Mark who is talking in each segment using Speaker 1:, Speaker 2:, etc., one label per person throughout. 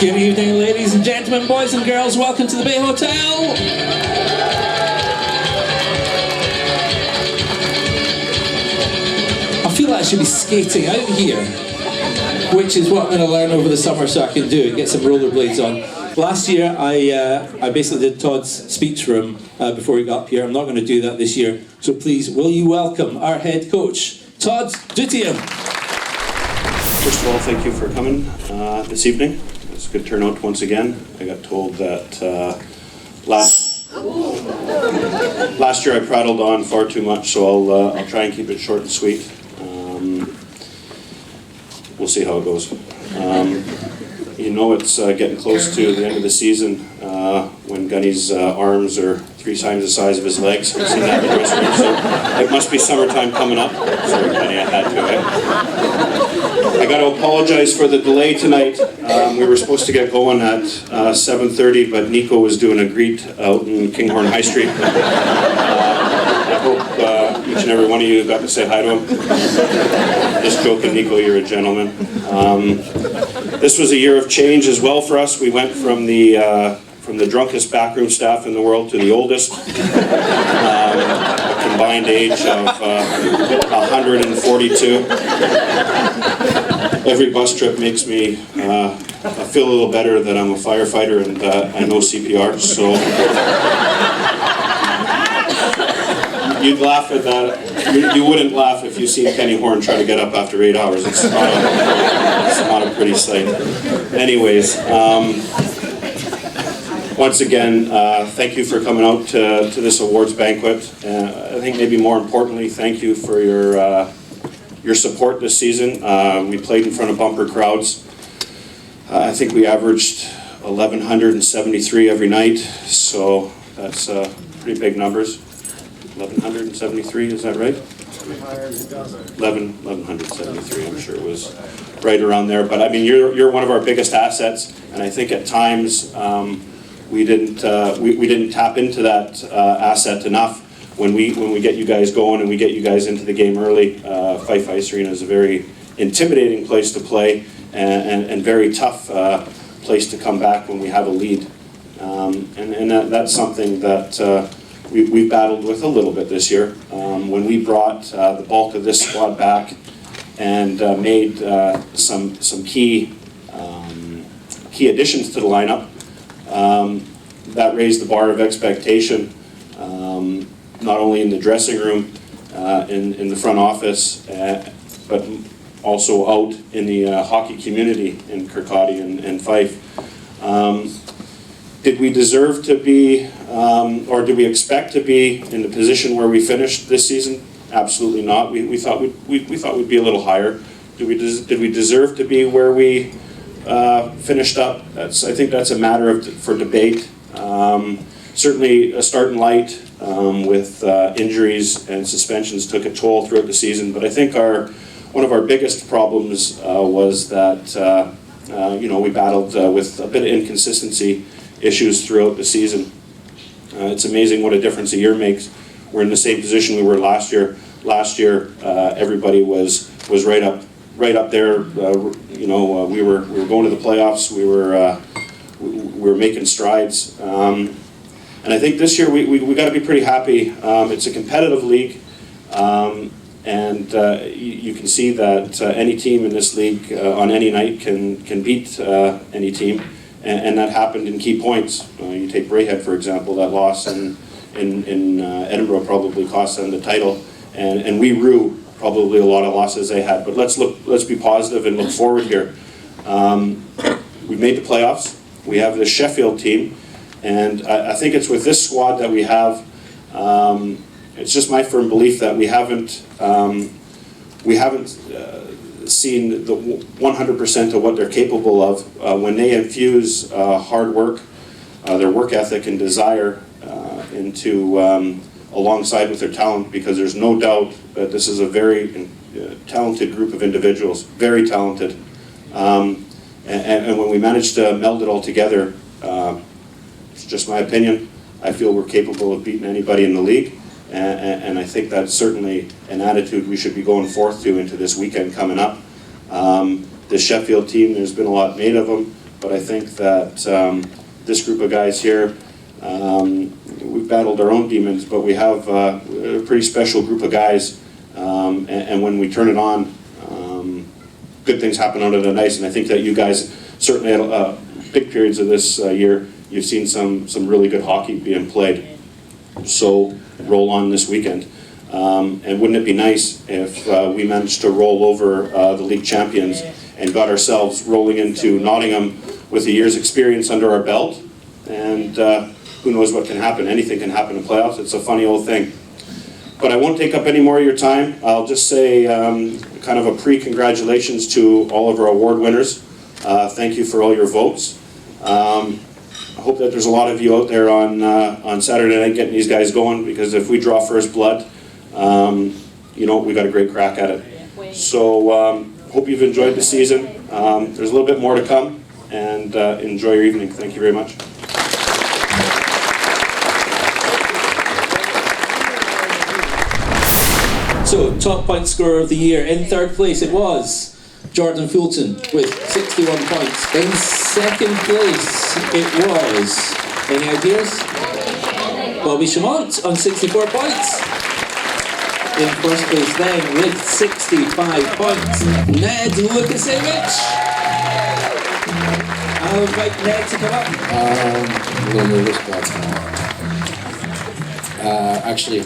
Speaker 1: Good evening, ladies and gentlemen, boys and girls. Welcome to the Bay Hotel. I feel like I should be skating out here, which is what I'm going to learn over the summer so I can do, get some rollerblades on. Last year, I basically did Todd's speech for him before he got up here. I'm not going to do that this year. So please, will you welcome our head coach, Todd Dutium.
Speaker 2: First of all, thank you for coming this evening. It's a good turnout once again. I got told that last year I prattled on far too much, so I'll try and keep it short and sweet. We'll see how it goes. You know it's getting close to the end of the season when Gunny's arms are 3 times the size of his legs. I've seen that in the dressing room, so it must be summertime coming up. Sorry, Gunny, I had to, I got to apologize for the delay tonight. We were supposed to get going at 7:30, but Nico was doing a greet out in Kinghorn High Street. I hope each and every one of you got to say hi to him. Just joking, Nico, you're a gentleman. This was a year of change as well for us. We went from the drunkest backroom staff in the world to the oldest. A combined age of 142. Every bus trip makes me I feel a little better that I'm a firefighter and I know CPR, so you'd laugh at that. You wouldn't laugh if you seen Kenny Horn try to get up after 8 hours. It's not a pretty sight. Anyways, once again, thank you for coming out to this awards banquet. I think maybe more importantly, thank you for your support this season. We played in front of bumper crowds. I think we averaged 1,173 every night, so that's pretty big numbers. 1,173, is that right? 1,173, I'm sure it was right around there. But I mean, you're one of our biggest assets, and I think at times we didn't tap into that asset enough. When we get you guys going and we get you guys into the game early, Fife Ice Arena is a very intimidating place to play and very tough place to come back when we have a lead. And that's something that we've battled with a little bit this year. When we brought the bulk of this squad back and made some key additions to the lineup, that raised the bar of expectation, not only in the dressing room, in the front office, but also out in the hockey community in Kirkcaldy and Fife. Did we deserve to be, or did we expect to be in the position where we finished this season? Absolutely not. We thought we'd be a little higher. Did we deserve to be where we finished up? I think that's a matter for debate. Certainly, starting light with injuries and suspensions took a toll throughout the season. But I think one of our biggest problems was that we battled with a bit of inconsistency issues throughout the season. It's amazing what a difference a year makes. We're in the same position we were last year. Last year, everybody was right up there. We were going to the playoffs. We were making strides. And I think this year we got to be pretty happy. It's a competitive league, and you can see that any team in this league on any night can beat any team. And that happened in key points. You take Braehead, for example, that loss in Edinburgh probably cost them the title, and we rue probably a lot of losses they had. But let's be positive and look forward here. We made the playoffs. We have the Sheffield team, and I think it's with this squad that we have. It's just my firm belief that we haven't seen the 100% of what they're capable of when they infuse hard work, their work ethic and desire into alongside with their talent, because there's no doubt that this is a very talented group of individuals, very talented. And when we manage to meld it all together, it's just my opinion, I feel we're capable of beating anybody in the league. And I think that's certainly an attitude we should be going forth to into this weekend coming up. The Sheffield team, there's been a lot made of them. but I think that this group of guys here, we've battled our own demons, but we have a pretty special group of guys, and when we turn it on, good things happen out of the ice, and I think that you guys certainly had big periods of this year, you've seen some really good hockey being played. So roll on this weekend. And wouldn't it be nice if we managed to roll over the league champions and got ourselves rolling into Nottingham with a year's experience under our belt, and who knows what can happen. Anything can happen in playoffs. It's a funny old thing. But I won't take up any more of your time. I'll just say kind of a pre-congratulations to all of our award winners. Thank you for all your votes. I hope that there's a lot of you out there on Saturday night getting these guys going, because if we draw first blood, you know, we got a great crack at it. So hope you've enjoyed the season. There's a little bit more to come, and enjoy your evening. Thank you very much.
Speaker 1: So, top point scorer of the year. In third place it was Jordan Fulton with 61 points. In second place it was, any ideas? Bobby Chamont on 64 points. In first place then with 65 points, Ned Lukasiewicz. I'll invite Ned to come up.
Speaker 3: A little nervous, but actually,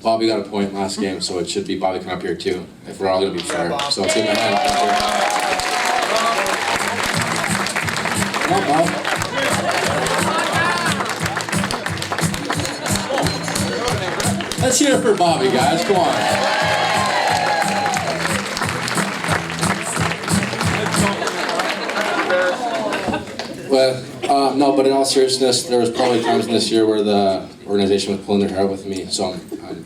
Speaker 3: Bobby got a point last game, so it should be Bobby come up here too, if we're all going to be fair. So it's in my hand. Come on, Bob. Let's hear it for Bobby, guys. Come on. Well, no, but in all seriousness, there was probably times in this year where the organization was pulling their hair with me, so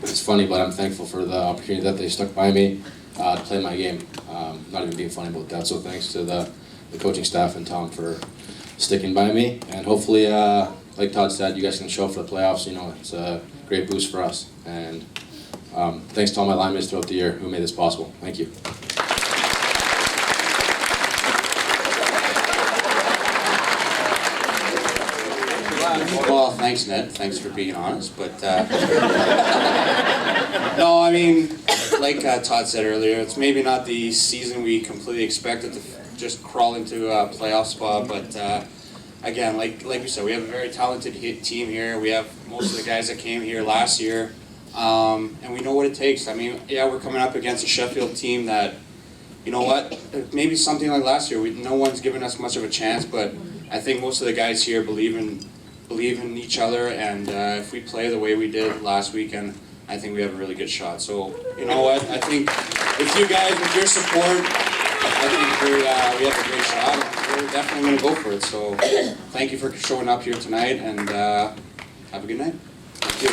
Speaker 3: it's funny, but I'm thankful for the opportunity that they stuck by me to play my game. Not even being funny about that, so thanks to the coaching staff and Tom for sticking by me, and hopefully, like Todd said, you guys can show up for the playoffs. You know, it's a great boost for us, and thanks to all my linemen throughout the year who made this possible. Thank you.
Speaker 4: Well, thanks, Ned. Thanks for being honest. But no, I mean, like Todd said earlier, it's maybe not the season we completely expected to just crawl into a playoff spot. But again, like we said, we have a very talented team here. We have most of the guys that came here last year, and we know what it takes. I mean, yeah, we're coming up against a Sheffield team that, you know what, maybe something like last year. No one's given us much of a chance, but I think most of the guys here believe in each other, and if we play the way we did last weekend, I think we have a really good shot. So, you know what, I think with you guys, with your support, I think we have a great shot, and we're definitely going to go for it. So, thank you for showing up here tonight, and have a good night. Thank you.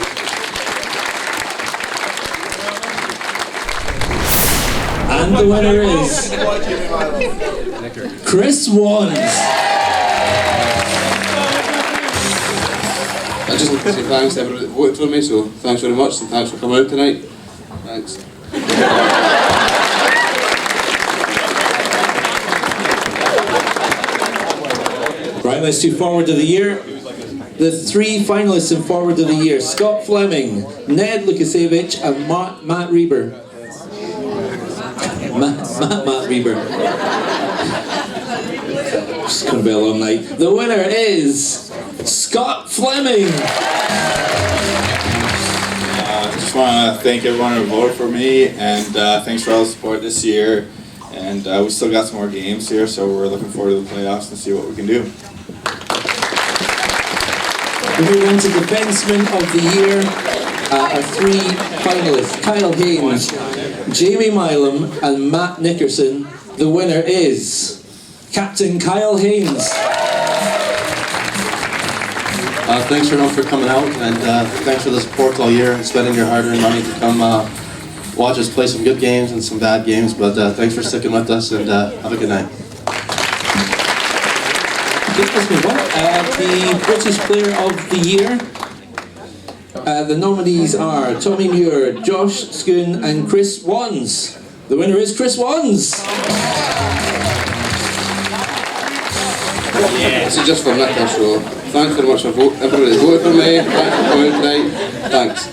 Speaker 1: And the winner is Chris Wands.
Speaker 5: I just want to say thanks to everyone that voted for me, so thanks very much, and thanks for coming out tonight. Thanks.
Speaker 1: Right, let's do Forward of the Year. The three finalists in Forward of the Year: Scott Fleming, Ned Lukasiewicz, and Matt Reber. Matt Reber. It's going to be a long night. The winner is Scott Fleming.
Speaker 6: Just want to thank everyone who voted for me, and thanks for all the support this year. And we still got some more games here, so we're looking forward to the playoffs and see what we can do.
Speaker 1: We move on to Defenseman of the Year. Our three finalists: Kyle Haynes, Jamie Milam, and Matt Nickerson. The winner is Captain Kyle Haynes.
Speaker 3: Thanks everyone for coming out, and thanks for the support all year and spending your hard-earned money to come watch us play some good games and some bad games. But thanks for sticking with us, and have a good night.
Speaker 1: Okay, let's move on. The British Player of the Year. The nominees are Tommy Muir, Josh Schoon, and Chris Wands. The winner is Chris Wands.
Speaker 5: This is just for Nicker, so thanks very much for everybody that voted for me. Thanks for coming tonight. Thanks.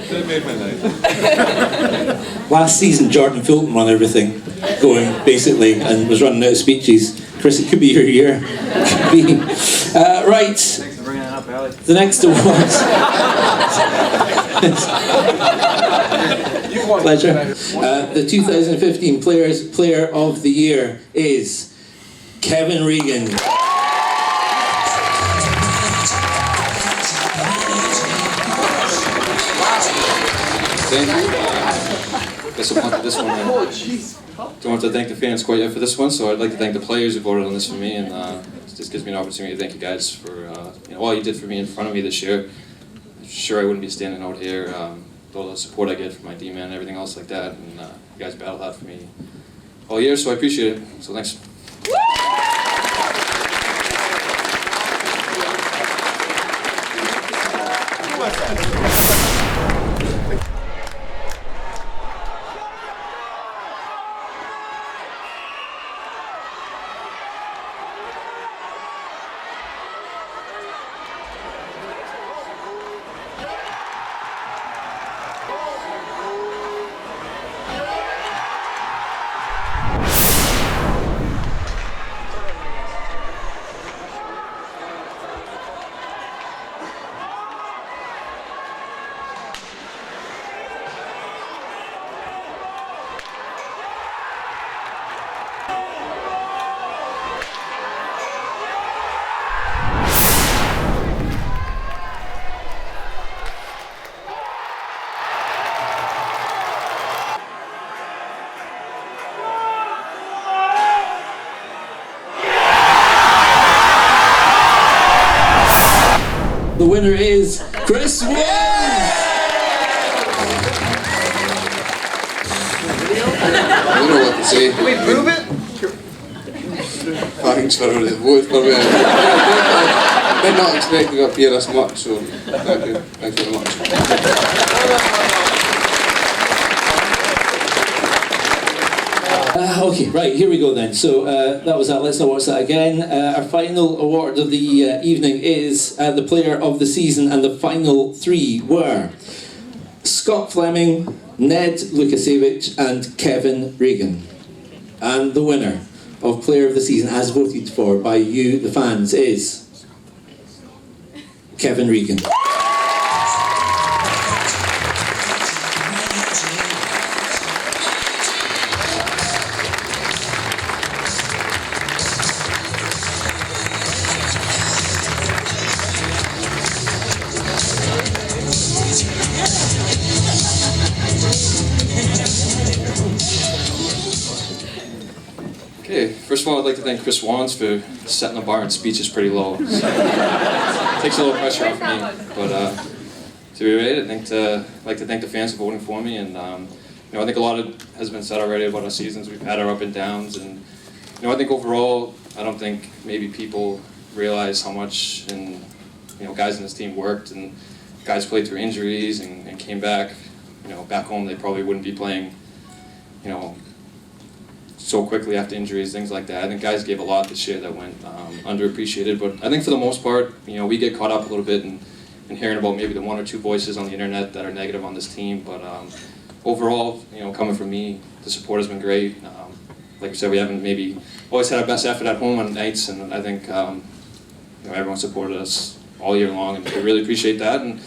Speaker 6: That made my night.
Speaker 1: Last season, Jordan Fulton won everything going, basically, and was running out of speeches. Chris, it could be your year. Could be. Right.
Speaker 7: Thanks for bringing that up, Alex.
Speaker 1: The next award. Pleasure. The 2015 Player of the Year is Kevin Regan.
Speaker 3: Thank you. Disappointed this one. Don't want to thank the fans quite yet for this one, so I'd like to thank the players who voted on this for me, and this gives me an opportunity to thank you guys for all you did for me in front of me this year. Sure, I wouldn't be standing out here with all the support I get from my D-man and everything else like that, and you guys battled hard for me all year, so I appreciate it. So thanks.
Speaker 1: The winner is Chris Wands!
Speaker 5: I don't know what to say.
Speaker 7: Can we prove it?
Speaker 5: Thanks for everybody that voted for me. I did not expect to go up here this much, so thank you. Thanks very much.
Speaker 1: Okay, right, here we go then. So that was that. Let's not watch that again. Our final award of the evening is the Player of the Season, and the final three were Scott Fleming, Ned Lukasiewicz, and Kevin Regan. And the winner of Player of the Season, as voted for by you, the fans, is Kevin Regan.
Speaker 3: Okay, first of all, I'd like to thank Chris Wands for setting the bar and speech is pretty low. So, takes a little pressure off me, but to be right, I'd like to thank the fans for voting for me, and I think a lot has been said already about our seasons. We've had our up and downs, and I think overall, I don't think maybe people realize how much guys in this team worked, and guys played through injuries and came back. Back home they probably wouldn't be playing, so quickly after injuries, things like that. I think guys gave a lot this year that went underappreciated, but I think for the most part, we get caught up a little bit in hearing about maybe the one or two voices on the internet that are negative on this team, but overall, coming from me, the support has been great. Like I said, we haven't maybe always had our best effort at home on nights, and I think everyone supported us all year long, and we really appreciate that. And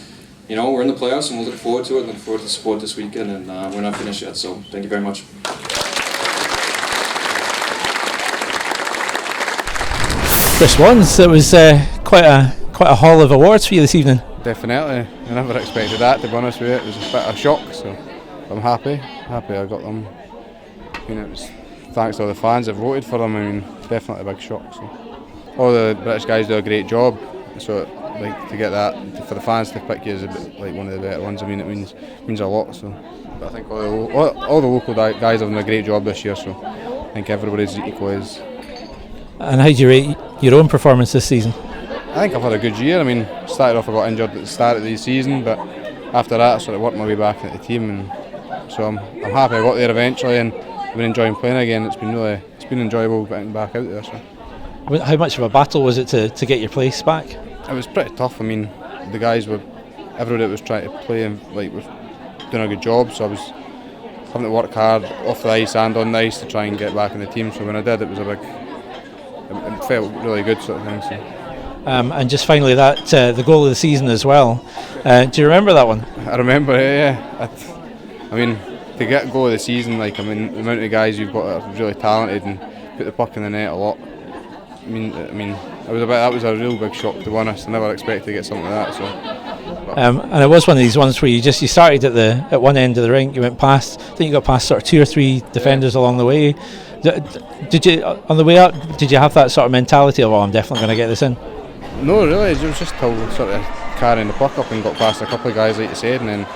Speaker 3: we're in the playoffs, and we'll look forward to it. Look forward to the support this weekend, and we're not finished yet. So thank you very much.
Speaker 8: Chris Wands, it was quite a haul of awards for you this evening.
Speaker 9: Definitely, I never expected that, to be honest with you. It was a bit of a shock, so I'm happy I got them. It was thanks to all the fans that voted for them. Definitely a big shock. So all the British guys do a great job, so to get that, for the fans to pick you as one of the better ones, it means a lot. So, but I think all the local guys have done a great job this year, so I think everybody's equal as.
Speaker 8: And how do you rate your own performance this season?
Speaker 9: I think I've had a good year. Started off, I got injured at the start of the season, but after that I sort of worked my way back into the team and So I'm happy I got there eventually, and I've been enjoying playing again. It's been enjoyable getting back out there. So.
Speaker 8: How much of a battle was it to get your place back?
Speaker 9: It was pretty tough. I mean, the guys were, everybody was trying to play and was doing a good job. So I was having to work hard off the ice and on the ice to try and get back in the team. So when I did, it felt really good sort of thing. So.
Speaker 8: And just finally, that the goal of the season as well. Do you remember that one?
Speaker 9: I remember it. Yeah. I mean, to get goal of the season, the amount of guys you've got that are really talented and put the puck in the net a lot. I mean, that was a real big shock, to be honest. I never expected to get something like that. So.
Speaker 8: And it was one of these ones where you started at one end of the rink, you went past. I think you got past sort of 2 or 3 defenders along the way. Did you on the way up? Did you have that sort of mentality of, I'm definitely going to get this in?
Speaker 9: No, really. It was just till sort of carrying the puck up and got past a couple of guys, like you said, and then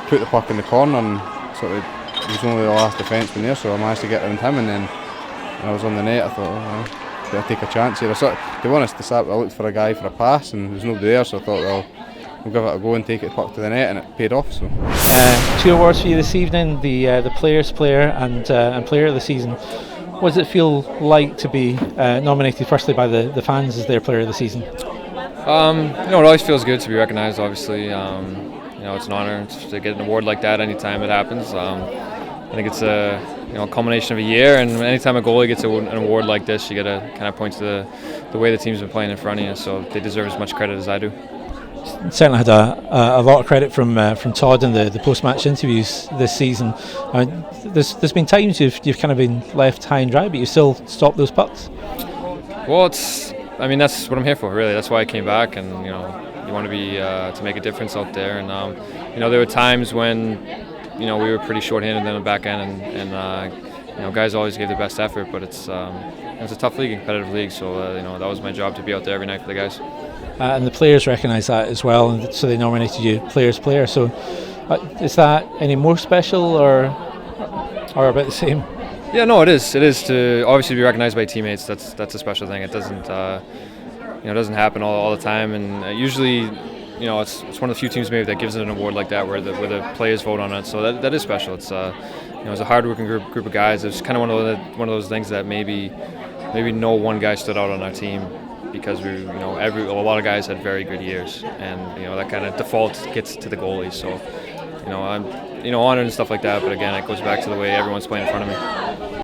Speaker 9: put the puck in the corner and sort of it was only the last defenceman there, so I managed to get around him, and then when I was on the net, I thought, better take a chance here. To be honest, I looked for a guy for a pass, and there was nobody there, so I thought, we'll give it a go and take it puck to the net, and it paid off. So
Speaker 8: 2 awards for you this evening: the Players' Player and Player of the Season. What does it feel like to be nominated firstly by the fans as their Player of the Season?
Speaker 7: It always feels good to be recognised. Obviously, it's an honour to get an award like that anytime it happens. I think it's a culmination of a year, and anytime a goalie gets an award like this, you got to kind of point to the way the team's been playing in front of you. So they deserve as much credit as I do.
Speaker 8: Certainly had a lot of credit from Todd in the post-match interviews this season. There's been times you've kind of been left high and dry, but you still stopped those pucks.
Speaker 7: Well, that's what I'm here for, really. That's why I came back, and you want to be to make a difference out there. And there were times when we were pretty short-handed in the back end, and guys always gave their best effort. But it's a tough league, a competitive league. So that was my job to be out there every night for the guys.
Speaker 8: And the players recognise that as well, and so they nominated you Players' Player. So is that any more special or about the same?
Speaker 7: Yeah, no, it is. It is to obviously be recognised by teammates. That's a special thing. It doesn't doesn't happen all the time, and usually it's one of the few teams maybe that gives it an award like that where the players vote on it. So that is special. It's it's a hard-working group of guys. It's kind of one of those things that maybe no one guy stood out on our team, because a lot of guys had very good years, and that kind of default gets to the goalies. So I'm honoured and stuff like that, but again, it goes back to the way everyone's playing in front of me.